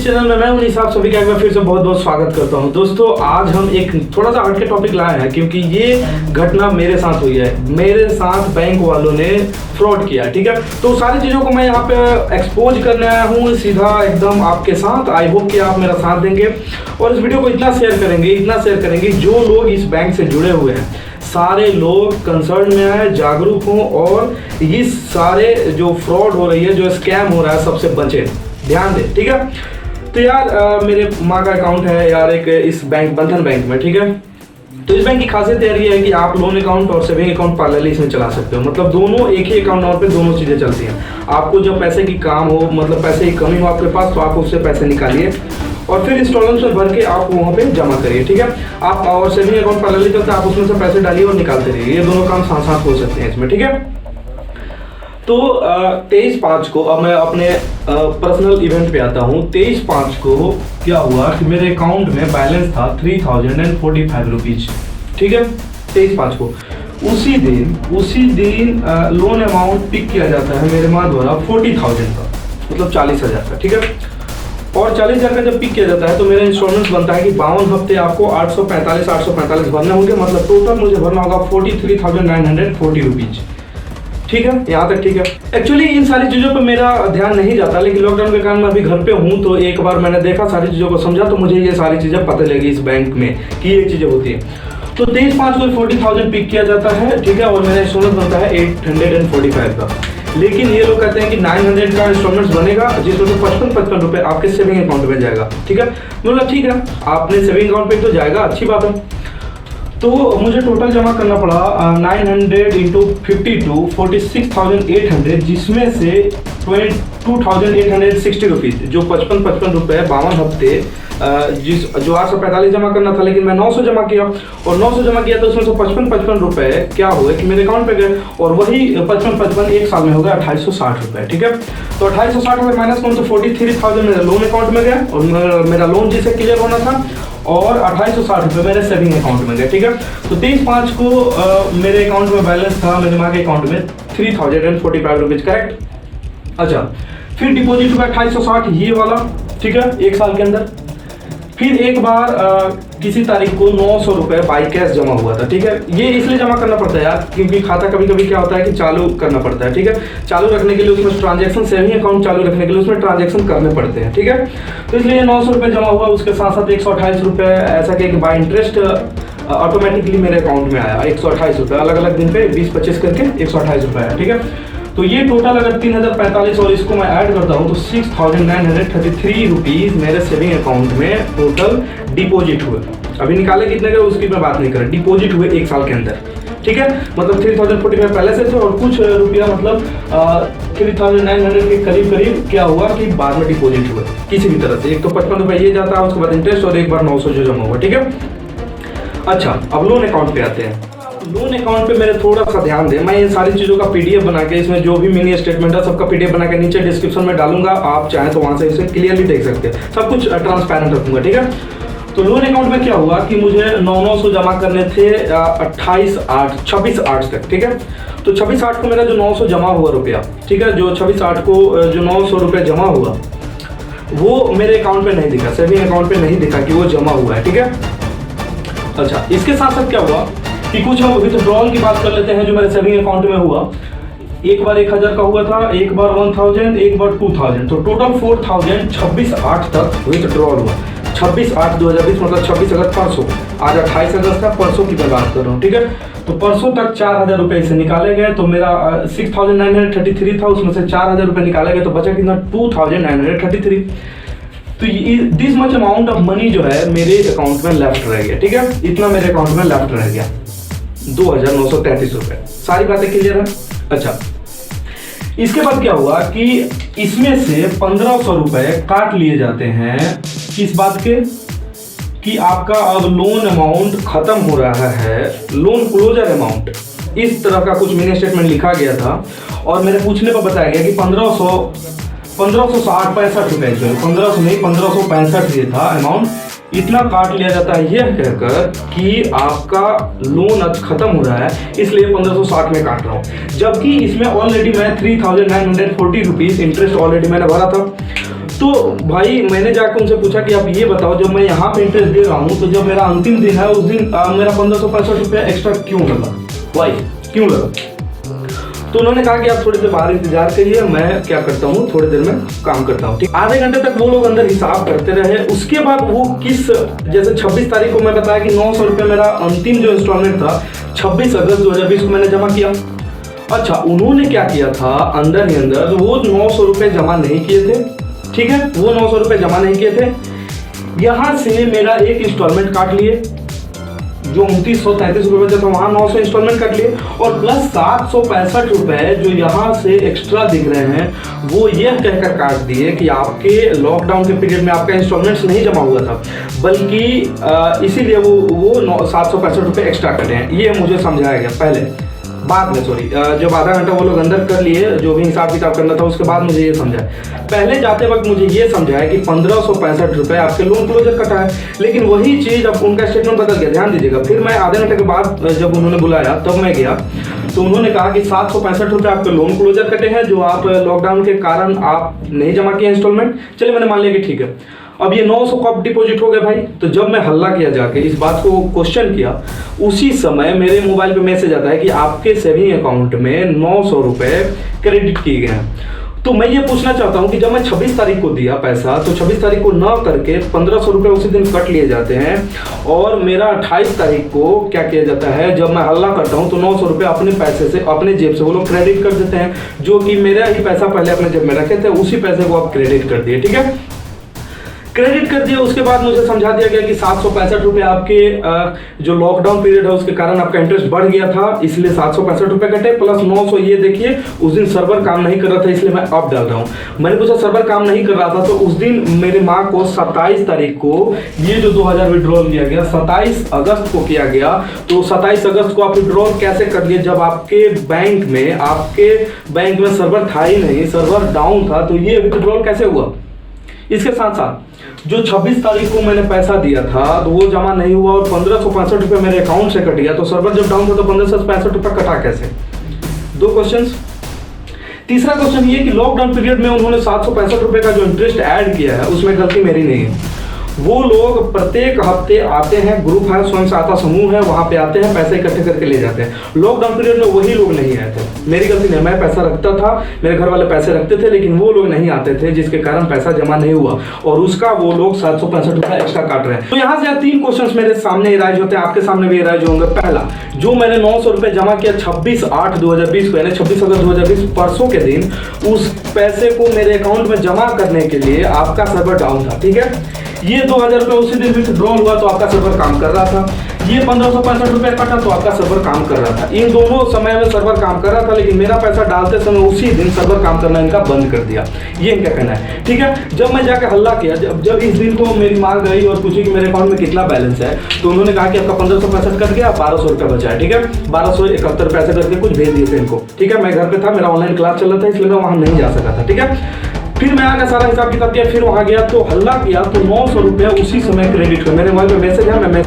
इस चैनल में मैं उन्नीस आप सभी का एक बार फिर से बहुत बहुत स्वागत करता हूं। दोस्तों आज हम एक थोड़ा सा हटके टॉपिक लाए हैं क्योंकि ये घटना मेरे साथ हुई है। मेरे साथ बैंक वालों ने फ्रॉड किया, ठीक है। तो सारी चीज़ों को मैं यहाँ पे एक्सपोज करने आया हूँ सीधा एकदम आपके साथ। आई होप कि आप मेरा साथ देंगे और इस वीडियो को इतना शेयर करेंगे जो लोग इस बैंक से जुड़े हुए हैं सारे लोग कंसर्न में आए, जागरूक हों और इस सारे जो फ्रॉड हो रही है, जो स्कैम हो रहा है, सबसे बचे, ध्यान दें, ठीक है। तो यार मेरे माँ का अकाउंट है यार एक इस बैंक बंधन बैंक में, ठीक है। तो इस बैंक की खासियत ये है कि आप लोन अकाउंट और सेविंग अकाउंट पैरेलली इसमें चला सकते हो। मतलब दोनों एक ही अकाउंट नंबर पे दोनों चीज़ें चलती हैं। आपको जब पैसे की काम हो, मतलब पैसे की कमी हो आपके पास, तो आप उससे पैसे निकालिए और फिर इंस्टॉलमेंट में भर के आप वहाँ पे जमा करिए, ठीक है। आप और सेविंग अकाउंट पैरेलली चलते हैं, आप उसमें से पैसे डालिए और निकालते रहिए। ये दोनों काम साथ साथ हो सकते हैं इसमें, ठीक है। तो 23/5 को अब मैं अपने पर्सनल इवेंट पे आता हूँ। 23/5 को क्या हुआ कि मेरे अकाउंट में बैलेंस था 3045 रुपीज, ठीक है। 23/5 को उसी दिन लोन अमाउंट पिक किया जाता है मेरे माँ द्वारा 40,000 का, मतलब 40,000 का, ठीक है। और 40,000 का जब पिक किया जाता है तो मेरा इंस्टॉलमेंट बनता है कि 52 हफ्ते आपको 845 भरने होंगे। मतलब टोटल मुझे भरना होगा 43,940 रुपीज, ठीक है। यहाँ तक ठीक है। एक्चुअली इन सारी चीज़ों पे मेरा ध्यान नहीं जाता, लेकिन लॉकडाउन के कारण मैं अभी घर पे हूँ तो एक बार मैंने देखा, सारी चीज़ों को समझा, तो मुझे ये सारी चीज़ें पता लगी इस बैंक में कि ये चीज़ें होती हैं। तो 23/5 को 40,000 पिक किया जाता है, ठीक है। और मेरा इंस्टॉलमेंट बनता है 845 का। लेकिन ये लोग कहते हैं कि 900 का इंस्टॉलमेंट बनेगा, जिसमें से 55 रुपये आपके सेविंग अकाउंट में जाएगा, ठीक है। मतलब ठीक है, आपने सेविंग अकाउंट पे तो जाएगा, अच्छी बात है। तो मुझे टोटल जमा करना पड़ा 900 × 52 46,800, जिसमें से 22,860 रुपीज़, जो 55 रुपये 52 हफ्ते, जो 845 जमा करना था, लेकिन मैं 900 जमा किया। और 900 जमा किया तो उसमें से 55 रुपये क्या हुए कि मेरे अकाउंट पे गए, और वही 55 एक साल में हो गया 2860 रुपये, ठीक है। तो 2860 रुपये माइनस कौन, तो 43,000 मेरे लोन अकाउंट में गए और मेरा लोन जिसे क्लियर होना था, और 2860 रुपये मेरे सेविंग अकाउंट में गए, ठीक है। तो 23/5 को मेरे अकाउंट में बैलेंस था, मेरे माँ के अकाउंट में 3045 रुपीज़, करेक्ट। अच्छा, फिर डिपॉजिट हुआ 2860 ये वाला, ठीक है, एक साल के अंदर। फिर एक बार किसी तारीख को 900 रुपये बाई कैश जमा हुआ था, ठीक है। ये इसलिए जमा करना पड़ता है यार क्योंकि खाता कभी कभी क्या होता है कि चालू करना पड़ता है, ठीक है। चालू रखने के लिए उसमें ट्रांजैक्शन, सेविंग अकाउंट चालू रखने के लिए उसमें ट्रांजैक्शन करने पड़ते हैं, ठीक है। तो इसलिए 900 रुपये जमा हुआ, उसके साथ साथ 128 रुपये ऐसा कि बाई इंटरेस्ट ऑटोमेटिकली मेरे अकाउंट में आया। 128 रुपये अलग अलग दिन पे 20-25 करके 128 रुपये आया, ठीक है। तो ये टोटल अगर 3045 और इसको मैं ऐड करता हूँ तो 6,933 रुपीज़ मेरे सेविंग अकाउंट में टोटल डिपॉजिट हुए। अभी निकाले कितने का उसकी मैं बात नहीं कर रहा, डिपॉजिट हुए एक साल के अंदर, ठीक है। मतलब 3045 पहले से थे और कुछ रुपया मतलब 3,900 के करीब क्या हुआ कि बाद में डिपॉजिट हुए किसी भी तरह से। एक तो 55 रुपये ये जाता है, उसके बाद इंटरेस्ट, और एक बार 900 जो जमा हुआ, ठीक है। अच्छा, अब लोन अकाउंट पे आते हैं। लोन अकाउंट पे मेरे थोड़ा सा ध्यान दें। मैं इन सारी चीज़ों का PDF बना के, इसमें जो भी मिनी स्टेटमेंट है सबका PDF बना के नीचे डिस्क्रिप्शन में डालूंगा, आप चाहें तो वहाँ से इसे क्लियरली देख सकते हैं। सब कुछ ट्रांसपेरेंट रखूंगा, ठीक है। तो लोन अकाउंट में क्या हुआ कि मुझे 900 जमा करने थे 26/8 तक, ठीक है। तो 26/8 को मेरा जो 900 जमा हुआ रुपया, ठीक है, जो 26/8 को जो 900 रुपये जमा हुआ वो मेरे अकाउंट पे नहीं दिखा, सेविंग अकाउंट पे नहीं दिखा कि वो जमा हुआ है, ठीक है। अच्छा, इसके साथ साथ क्या हुआ कि कुछ हम विथड्रॉल की बात कर लेते हैं जो मेरे सेविंग अकाउंट में हुआ। एक बार 1,000 का हुआ था, एक बार 1,000, एक बार 2,000, तो टोटल 4,000 26/8 तक विथड्रॉल हुआ। 26/8/2020 मतलब 26 अगस्त परसों, आज 28 अगस्त है, परसों की मैं बात कर रहा हूँ, ठीक है। तो परसों तक 4,000 रुपये से निकाले गए, तो मेरा 6,933 था, उसमें से 4,000 रुपये निकाले गए, तो बचा कितना, 2,933। तो this much amount of money जो है मेरे अकाउंट में लेफ्ट रह गया, ठीक है। इतना मेरे अकाउंट में लेफ्ट रह गया 2,933 रुपये। सारी बातें क्लियर है। अच्छा, इसके बाद क्या हुआ कि इसमें से 1,500 रुपये काट लिए जाते हैं, किस बात के कि आपका अब लोन अमाउंट खत्म हो रहा है, लोन क्लोजर अमाउंट, इस तरह का कुछ मिनी स्टेटमेंट लिखा गया था। और मेरे पूछने पर बताया गया कि 1565 रुपये, 1500 नहीं 1565 ये था अमाउंट, इतना काट लिया जाता है यह कहकर कि आपका लोन आज खत्म हो रहा है, इसलिए 1560 में काट रहा हूँ। जबकि इसमें ऑलरेडी मैं 3,940 रुपीज़ इंटरेस्ट ऑलरेडी मैंने भरा था। तो भाई मैंने जाकर उनसे पूछा कि आप ये बताओ, जब मैं यहाँ पे इंटरेस्ट दे रहा हूँ तो जब मेरा अंतिम दिन है उस दिन मेरा 1565 रुपया एक्स्ट्रा क्यों लगा, वाई क्यों लगा? तो उन्होंने कहा कि आप थोड़ी देर बाहर इंतजार करिए, मैं क्या करता हूँ थोड़ी देर में काम करता हूँ। ठीक, आधे घंटे तक वो लोग अंदर हिसाब करते रहे। उसके बाद वो जैसे 26 तारीख को मैं बताया कि 900 रुपये मेरा अंतिम जो इंस्टॉलमेंट था 26 अगस्त 2020 को मैंने जमा किया। अच्छा, उन्होंने क्या किया था अंदर ही अंदर, वो 900 रुपये जमा नहीं किए थे। ठीक है, वो 900 रुपये जमा नहीं किए थे, यहाँ से मेरा एक इंस्टॉलमेंट काट लिए जो 2933 रुपये था, वहाँ 900 इंस्टॉलमेंट कट लिए और प्लस 765 रुपये जो यहाँ से एक्स्ट्रा दिख रहे हैं वो यह कहकर काट दिए कि आपके लॉकडाउन के पीरियड में आपका इंस्टॉलमेंट्स नहीं जमा हुआ था, बल्कि इसीलिए वो 765 रुपये एक्स्ट्रा कटे हैं। ये मुझे समझाया गया पहले, बाद में सॉरी, जब आधा घंटा वो लोग अंदर कर लिए जो भी हिसाब किताब करना था, उसके बाद मुझे ये समझाया। पहले जाते वक्त मुझे ये समझाया कि 1565 रुपये आपके लोन क्लोजर कटा है, लेकिन वही चीज़ अब उनका स्टेटमेंट बदल गया, ध्यान दीजिएगा। फिर मैं आधे घंटे के बाद जब उन्होंने बुलाया तब मैं गया तो उन्होंने कहा कि 765 रुपये आपके लोन क्लोजर कटे हैं जो आप लॉकडाउन के कारण आप नहीं जमा किए इंस्टॉलमेंट। चलिए, मैंने मान लिया कि ठीक है, अब ये 900 कब डिपॉजिट हो गए भाई। तो जब मैं हल्ला किया जाके इस बात को क्वेश्चन किया, उसी समय मेरे मोबाइल पे मैसेज आता है कि आपके सेविंग अकाउंट में 900 रुपये क्रेडिट किए गए हैं। तो मैं ये पूछना चाहता हूँ कि जब मैं 26 तारीख को दिया पैसा तो 26 तारीख को न करके 1500 रुपये उसी दिन कट लिए जाते हैं और मेरा 28 तारीख को क्या किया जाता है, जब मैं हल्ला करता हूँ तो 900 रुपये अपने पैसे से अपने जेब से वो लोग क्रेडिट कर देते हैं, जो कि मेरा ही पैसा पहले अपने जेब में रखे थे, उसी पैसे को आप क्रेडिट कर दिए। ठीक है, क्रेडिट कर दिया। उसके बाद मुझे समझा दिया गया कि 765 रुपये आपके जो लॉकडाउन पीरियड है उसके कारण आपका इंटरेस्ट बढ़ गया था, इसलिए 765 रुपये कटे प्लस 900। ये देखिए उस दिन सर्वर काम नहीं कर रहा था, इसलिए मैं अब डाल रहा हूँ। मैंने पूछा सर्वर काम नहीं कर रहा था, तो उस दिन मेरे माँ को 27 तारीख को ये जो 2000 विड्रॉल किया गया 27 अगस्त को किया गया। तो 27 अगस्त को आप विड्रॉल कैसे कर लिए जब आपके बैंक में सर्वर था ही नहीं, सर्वर डाउन था, तो ये विड्रॉल कैसे हुआ? इसके साथ साथ जो 26 तारीख को मैंने पैसा दिया था तो वो जमा नहीं हुआ और 1565 रुपये मेरे अकाउंट से कट गया। तो सर्वर जब डाउन था तो 1565 रुपये कटा कैसे? दो क्वेश्चंस। तीसरा क्वेश्चन ये कि लॉकडाउन पीरियड में उन्होंने 765 रुपये का जो इंटरेस्ट ऐड किया है उसमें गलती मेरी नहीं है। वो लोग प्रत्येक हफ्ते आते हैं, ग्रुप है, स्वयं सहायता समूह है, वहाँ पे आते हैं, पैसे इकट्ठे करके ले जाते हैं। लॉकडाउन पीरियड में वही लोग नहीं आए थे, मेरी गलती नहीं, मैं पैसा रखता था, मेरे घर वाले पैसे रखते थे, लेकिन वो लोग नहीं आते थे जिसके कारण पैसा जमा नहीं हुआ और उसका वो लोग 765 रुपये एक्स्ट्रा काट रहे हैं। तो यहाँ से 3 क्वेश्चन मेरे सामने राइज होते हैं, आपके सामने भी राइज होंगे। पहला, जो मैंने 900 रुपये जमा किया 26/8/2020 को, यानी 26 अगस्त 2020 परसों के दिन, उस पैसे को मेरे अकाउंट में जमा करने के लिए आपका सर्वर डाउन था। ठीक है, ये 2000 रुपये उसी दिन विथड्रॉल हुआ तो आपका सर्वर काम कर रहा था, ये 1565 रुपये कटा तो आपका सर्वर काम कर रहा था। इन दोनों समय में सर्वर काम कर रहा था, लेकिन मेरा पैसा डालते समय उसी दिन सर्वर काम करना इनका बंद कर दिया, ये इनका कहना है। ठीक है, जब मैं जाकर हल्ला किया, जब इस दिन को मेरी माँ गई और पूछी कि मेरे अकाउंट में कितना बैलेंस है, तो उन्होंने कहा कि आपका 1565 कट गया, 1200 रुपये बचा है। ठीक है, 1271 पैसे करके कुछ भेज दिए थे इनको। ठीक है, मैं घर पे था, मेरा ऑनलाइन क्लास चल रहा था, इसलिए मैं वहाँ नहीं जा सका था। ठीक है, फिर मैं आगे सारा हिसाब किताब किया, फिर वहाँ गया तो हल्ला किया तो 900 रुपये उसी समय क्रेडिट हुआ। मेरे मोबाइल पे मैसेज है, मैं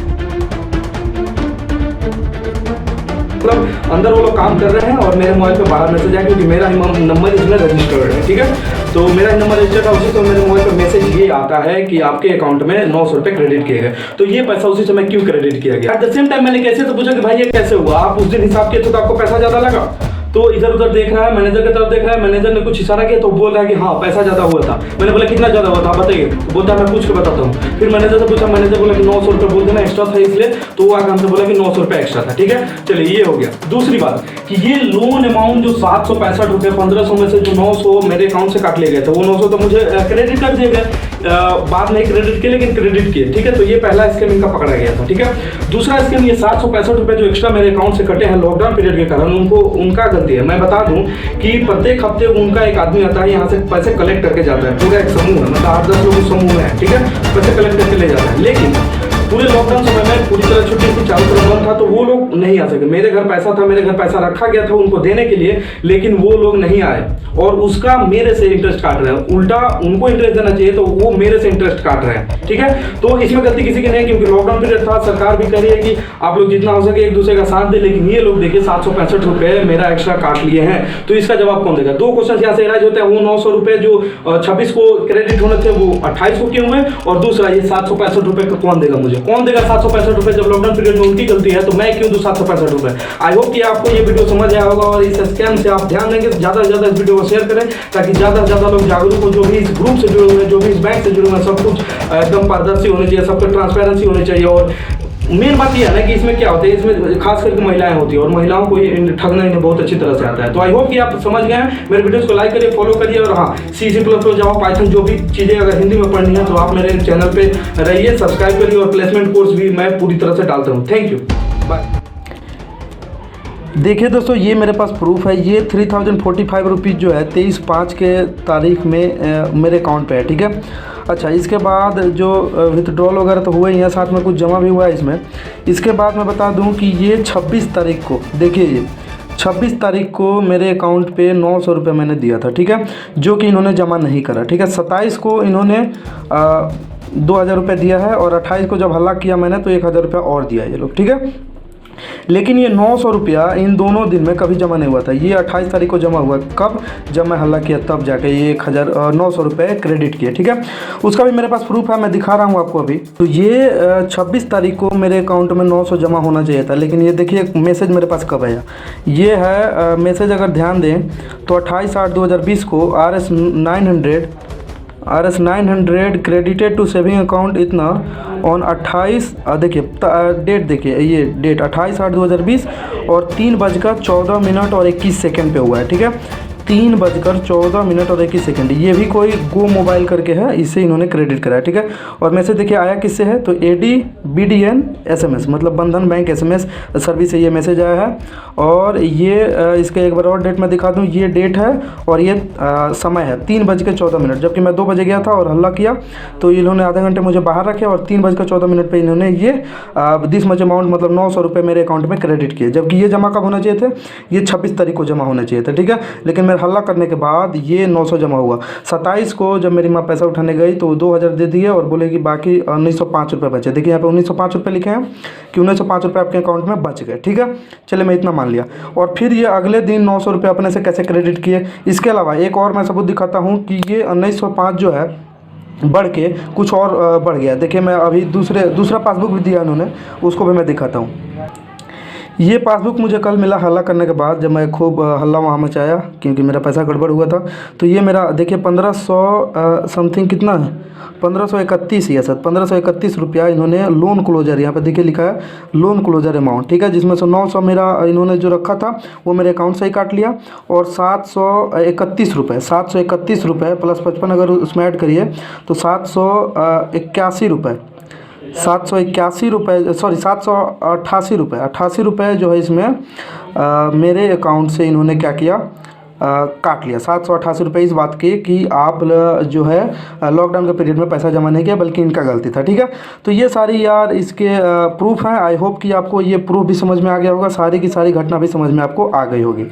मतलब अंदर वो लोग काम कर रहे हैं और मेरे मोबाइल पे बाहर मैसेज आया क्योंकि मेरा ही नंबर इसमें रजिस्टर्ड है। ठीक है, तो मेरा ही नंबर रजिस्टर्ड है उसी समय मेरे मोबाइल पे मैसेज ये आता है कि आपके अकाउंट में 900 रुपये क्रेडिट किए गए। तो ये पैसा उसी समय क्यों क्रेडिट किया गया? एट द सेम टाइम मैंने कैसे तो पूछा कि भाई ये कैसे हुआ, आप उस दिन हिसाब किए तो आपको पैसा ज़्यादा लगा? तो इधर उधर देख रहा है, मैनेजर की तरफ देख रहा है, मैनेजर ने कुछ इशारा किया तो बोल रहा है कि हाँ पैसा ज़्यादा हुआ था। मैंने बोला कितना ज़्यादा हुआ था बताइए, बोलता है मैं पूछ के बताता हूँ। फिर मैनेजर से पूछा, मैनेजर बोला कि 900 रुपये बोल देना एक्स्ट्रा था इसलिए, तो वो आगे हमसे बोला कि 900 रुपये एक्स्ट्रा था। ठीक है, चलिए ये हो गया। दूसरी बात कि ये लोन अमाउंट जो 765 रुपये 1500 में से जो 900 मेरे अकाउंट से काट लिए गए थे, वो 900 तो मुझे क्रेडिट कर दिए गए, बाद में क्रेडिट किए लेकिन क्रेडिट किए। ठीक है, तो ये पहला स्कीम इनका पकड़ा गया था। ठीक है, दूसरा स्कीम ये 765 रुपये जो एक्स्ट्रा मेरे अकाउंट से कटे हैं लॉकडाउन पीरियड के कारण, उनका गलती है। मैं बता दूं कि प्रत्येक हफ्ते उनका एक आदमी आता है, यहाँ से पैसे कलेक्ट करके जाता है, पूरा एक समूह है, मतलब 8-10 लोग समूह है। ठीक है, पैसे कलेक्ट करके ले जाता है, लेकिन पूरे लॉकडाउन समय में पूरी तरह छुट्टी थी, चारों तरफ बंद था, तो वो लोग नहीं आ सके। मेरे घर पैसा था, मेरे घर पैसा रखा गया था उनको देने के लिए, लेकिन वो लोग नहीं आए और उसका मेरे से इंटरेस्ट काट रहे हैं। उल्टा उनको इंटरेस्ट देना चाहिए तो वो मेरे से इंटरेस्ट काट रहे हैं। ठीक है, तो इसमें गलती किसी की नहीं, क्योंकि लॉकडाउन पीरियड था, सरकार भी कह रही है कि आप लोग जितना हो सके एक दूसरे का साथ दे, लेकिन ये लोग देखिए 765 रुपए मेरा एक्स्ट्रा काट लिए हैं। तो इसका जवाब कौन देगा? दो क्वेश्चन यहाँ से राइज होते हैं। वो 900 रुपए जो 26 को क्रेडिट होने थे वो 28 को क्यों हुए, और दूसरा ये 765 रुपए का कौन देगा मुझे? कौन देगा 765 रुपए जब लॉकडाउन पीरियड में उनकी गलती है, तो मैं क्यों दूं 765 रुपए? आई होप कि आपको ये वीडियो समझ आया होगा और इस स्कैम से आप ध्यान देंगे। ज्यादा से ज्यादा इस वीडियो को शेयर करें ताकि ज्यादा से ज्यादा लोग जागरूक हो। जो भी इस ग्रुप से जुड़े हुए हैं, जो भी इस बैंक से जुड़े हुए हैं, सब कुछ एकदम पारदर्शी होनी चाहिए, सब कुछ ट्रांसपेरेंसी होनी चाहिए। और मेन बात यह है ना कि इसमें क्या होता है, इसमें खास करके महिलाएं होती है और महिलाओं को ठगना इन्हें बहुत अच्छी तरह से आता है। तो आई होप कि आप समझ गए हैं। मेरे वीडियोस को लाइक करिए, फॉलो करिए और हाँ, C++, जावा, पाइथन जो भी चीज़ें अगर हिंदी में पढ़नी है तो आप मेरे चैनल पे रहिए, सब्सक्राइब करिए और प्लेसमेंट कोर्स भी मैं पूरी तरह से डालता हूँ। Thank you, bye. देखिए दोस्तों, ये मेरे पास प्रूफ है। ये 3045 रुपीज़ जो है 23/5 के तारीख में मेरे अकाउंट पे है। ठीक है, अच्छा, इसके बाद जो विथड्रॉल वगैरह तो हुए ही हैं, साथ में कुछ जमा भी हुआ है इसमें। इसके बाद मैं बता दूं कि ये 26 तारीख को, देखिए ये 26 तारीख को मेरे अकाउंट पे 900 रुपये मैंने दिया था। ठीक है, जो कि इन्होंने जमा नहीं करा। ठीक है, 27 को इन्होंने 2000 रुपये दिया है और 28 को जब हल्ला किया मैंने तो 1000 रुपया और दिया ये लोग। ठीक है, लेकिन ये 900 रुपया इन दोनों दिन में कभी जमा नहीं हुआ था। ये 28 तारीख को जमा हुआ, कब? जब मैं हल्ला किया तब जाके ये 900 रुपये क्रेडिट किए। ठीक है, उसका भी मेरे पास प्रूफ है, मैं दिखा रहा हूँ आपको अभी। तो ये 26 तारीख को मेरे अकाउंट में 900 जमा होना चाहिए था, लेकिन ये देखिए मैसेज मेरे पास कब आया। ये है मैसेज, अगर ध्यान दें तो 28/8/2020 को RS 900 credited to saving account इतना ऑन 28, देखिए डेट, देखिए ये डेट 28/8/2020 और 3:14 और 21 सेकेंड पे हुआ है। ठीक है, 3:14 और 21 सेकेंड। ये भी कोई गो मोबाइल करके है, इससे इन्होंने क्रेडिट कराया। ठीक है, और मैसेज देखिए आया किससे है, तो ADBDN SMS, मतलब बंधन बैंक SMS सर्विस से ये मैसेज आया है। और ये इसके एक बार और डेट मैं दिखा दूँ, ये डेट है और ये समय है 3:14, जबकि मैं 2 बजे गया था और हल्ला किया तो इन्होंने आधे घंटे मुझे बाहर रखे और 3:14 पे इन्होंने ये दिस मच अमाउंट, मतलब 900 रुपये मेरे अकाउंट में क्रेडिट किए, जबकि ये जमा कब होना चाहिए थे? ये 26 तारीख को जमा होना चाहिए था। ठीक है, लेकिन हल्ला करने के बाद ये 900 जमा हुआ। 27 को जब मेरी माँ पैसा उठाने गई तो 2000 दे दिए और बोले कि बाकी 1905 रुपये बचे। देखिए यहाँ पे 1905 रुपये लिखे हैं कि 1905 रुपये आपके अकाउंट में बच गए। ठीक है, चले मैं इतना मान लिया। और फिर ये अगले दिन 900 रुपये अपने से कैसे क्रेडिट किए। इसके अलावा एक और मैं सबूत दिखाता हूँ कि ये 1905 जो है बढ़ के कुछ और बढ़ गया। देखिए मैं अभी दूसरा पासबुक भी दिया उन्होंने, उसको भी मैं दिखाता हूँ। ये पासबुक मुझे कल मिला हल्ला करने के बाद, जब मैं खूब हल्ला वहाँ मचाया क्योंकि मेरा पैसा गड़बड़ हुआ था। तो ये मेरा देखिए 1500 समथिंग कितना है, 1531 ही है सर, 1531 रुपया इन्होंने लोन क्लोजर, यहाँ पे देखिए लिखा है लोन क्लोजर अमाउंट। ठीक है, जिसमें से 900 मेरा इन्होंने जो रखा था वो मेरे अकाउंट से ही काट लिया और 731 रुपये प्लस 55 अगर उसमें ऐड करिए तो 788 रुपये, सॉरी 788 रुपये जो है इसमें मेरे अकाउंट से इन्होंने क्या किया, काट लिया। 788 रुपये इस बात के कि आप जो है लॉकडाउन के पीरियड में पैसा जमा नहीं किया, बल्कि इनका गलती था। ठीक है, तो ये सारी यार इसके प्रूफ हैं। आई होप कि आपको ये प्रूफ भी समझ में आ गया होगा, सारी की सारी घटना भी समझ में आपको आ गई होगी।